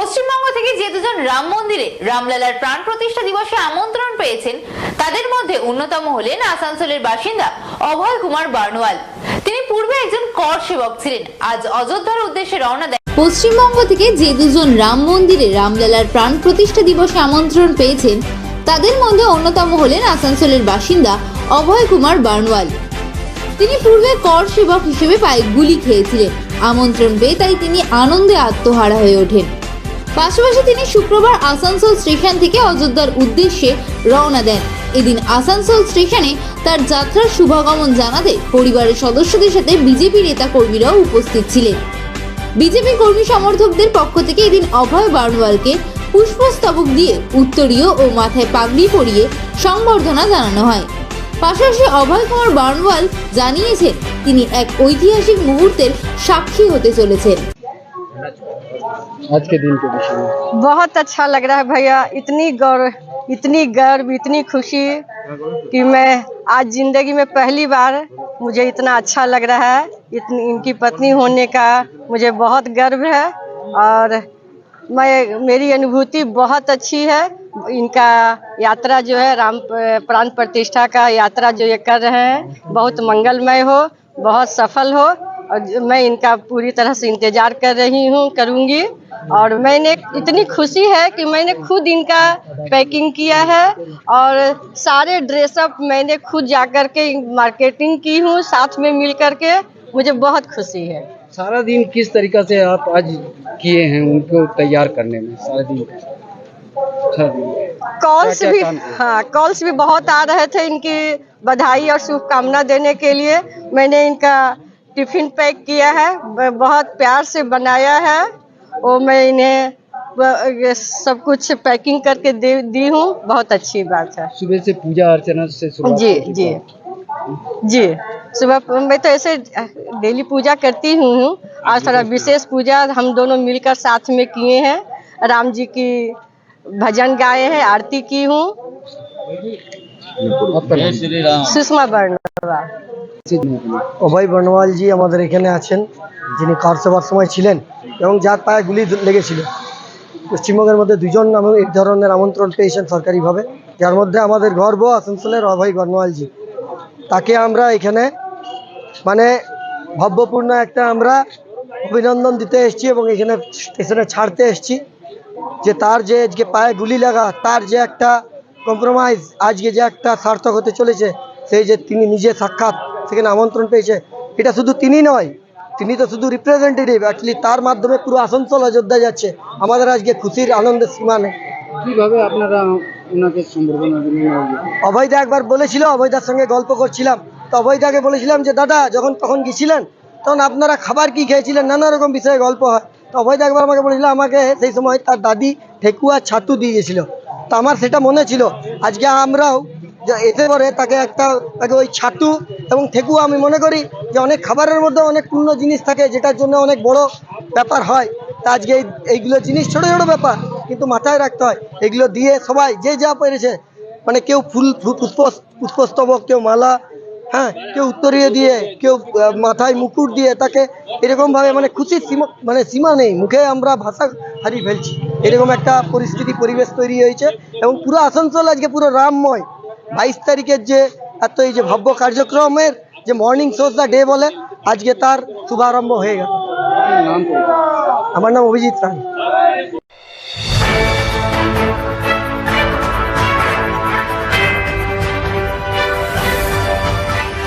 পশ্চিমবঙ্গ থেকে যে দুজন রাম মন্দিরে রামলালার প্রাণ প্রতিষ্ঠা দিবসে আমন্ত্রণ পেয়েছেন তাদের মধ্যে অন্যতম হলেন আসানসোলের বাসিন্দা অভয় কুমার বার্নওয়াল। তিনি পূর্বে একজন কর সেবক ছিলেন। আজ অযোধ্যার উদ্দেশ্যে রওনা দেন। পশ্চিমবঙ্গ থেকে যে দুজন রাম মন্দিরে রামলালার প্রাণ প্রতিষ্ঠা দিবসে আমন্ত্রণ পেয়েছেন তাদের মধ্যে অন্যতম হলেন আসানসোলের বাসিন্দা অভয় কুমার বার্নওয়াল। তিনি পূর্বে কর সেবক হিসেবে পায়ে গুলি খেয়েছিলেন। আমন্ত্রণ পেয়ে তাই তিনি আনন্দে আত্মহারা হয়ে ওঠেন। পাশাপাশি তিনি শুক্রবার আসানসোল স্টেশন থেকে অযোধ্যার উদ্দেশ্যে রওনা দেন। এদিন আসানসোল স্টেশনে তার যাত্রার শুভাগমন জানাতে পরিবারের সদস্যদের সাথে বিজেপি নেতা কর্মীরাও উপস্থিত ছিলেন। বিজেপি কর্মী সমর্থকদের পক্ষ থেকে এদিন অভয় বার্নওয়ালকে পুষ্পস্তবক দিয়ে উত্তরীয় ও মাথায় পাগড়ি পরিয়ে সংবর্ধনা জানানো হয়। পাশাপাশি অভয় কুমার বার্নওয়াল জানিয়েছেন তিনি এক ঐতিহাসিক মুহূর্তের সাক্ষী হতে চলেছেন। आज के दिन के विषय में बहुत अच्छा लग रहा है भैया। इतनी गर्व इतनी खुशी कि मैं आज जिंदगी में पहली बार मुझे इतना अच्छा लग रहा है। इनकी पत्नी होने का मुझे बहुत गर्व है और मेरी अनुभूति बहुत अच्छी है। इनका यात्रा जो है राम प्राण प्रतिष्ठा का यात्रा जो ये कर रहे हैं बहुत मंगलमय हो, बहुत सफल हो और मैं इनका पूरी तरह से इंतजार कर रही हूँ, करूँगी। और मैंने इतनी खुशी है कि मैंने खुद इनका पैकिंग किया है और सारे ड्रेसअप मैंने खुद जाकर के मार्केटिंग की हूँ साथ में मिल कर के। मुझे बहुत खुशी है। सारा दिन किस तरीका से आप आज किए हैं उनको तैयार करने में? सारा दिन कॉल्स भी कॉल्स भी बहुत आ रहे थे इनकी बधाई और शुभकामना देने के लिए। मैंने इनका टिफिन पैक किया है, बहुत प्यार से बनाया है और मैं इन्हें सब कुछ पैकिंग करके दी हूँ। बहुत अच्छी बात है। सुबह से पूजा अर्चना से शुरुआत जी जी जी सुबह मैं तो ऐसे डेली पूजा करती हूँ। आज थोड़ा विशेष पूजा हम दोनों मिलकर साथ में किए हैं। राम जी की भजन गाए हैं, आरती की हूँ। सुषमा बर्नवाल। অভয় বর্ণওয়াল জি আমাদের এখানে আছেন, যিনি কার সেবার সময় ছিলেন এবং যার পায়ে গুলি লেগেছিল। পশ্চিমবঙ্গের মধ্যে দুজন এই ধরনের আমন্ত্রণ পেয়েছেন সরকারিভাবে, যার মধ্যে আমাদের গর্ব আসানসোলের অভয় বর্ণওয়াল জি। তাকে আমরা এখানে মানে ভাব্যপূর্ণ একটা আমরা অভিনন্দন দিতে এসেছি এবং এখানে স্টেশনে ছাড়তে এসেছি যে তার যে আজকে পায়ে গুলি লাগা, তার যে একটা কম্প্রোমাইজ আজকে যে একটা সার্থক হতে চলেছে, সেই যে তিনি নিজে সাক্ষাৎ সেখানে আমন্ত্রণ পেয়েছে, এটা শুধু তিনি নয়, তিনি তো শুধু রিপ্রেজেন্টেটিভ, অ্যাকচুয়ালি তার মাধ্যমে পুরো আসানসোল অযোধ্যা যাচ্ছে। আমাদের আজকে খুশির আনন্দের সীমা নেই। কিভাবে আপনারা ওনাকে সম্বর্ধনা দিলেন? অভয়দা একবার বলেছিল, অভয়দার সঙ্গে গল্প করছিলাম, তো অভয়দাকে বলেছিলাম যে দাদা তখন গেছিলেন তখন আপনারা খাবার কি খেয়েছিলেন, নানা রকম বিষয়ে গল্প হয়। তো অভয়দা একবার আমাকে বলেছিল আমাকে সেই সময় তার দাদি ঠেকুয়া ছাতু দিয়ে গেছিলো। তো আমার সেটা মনে ছিল, আজকে আমরাও এতে করে তাকে ওই ছাতু এবং ঠেকুয়া, আমি মনে করি যে অনেক খাবারের মধ্যে অনেক পূর্ণ জিনিস থাকে যেটার জন্য অনেক বড় ব্যাপার হয়। তা আজকে এইগুলো জিনিস ছোটো ছোটো ব্যাপার কিন্তু মাথায় রাখতে হয়। এগুলো দিয়ে সবাই যে যা পেরেছে, মানে কেউ পুষ্পস্তবক, কেউ মালা, হ্যাঁ, কেউ উত্তরীয় দিয়ে, কেউ মাথায় মুকুট দিয়ে, তাকে এরকমভাবে মানে খুশির সীমা নেই, মুখে আমরা ভাষা হারিয়ে ফেলছি। এরকম একটা পরিবেশ তৈরি হয়েছে এবং পুরো আসানসোল আজকে পুরো রামময়। 22 তারিখের যে এই যে ভব্য কার্যক্রমের যে মর্নিং শোজ দ্য ডে বলে, আজকে তার শুভারম্ভ হয়ে গেল। আমার নাম অভিজিৎ রায়।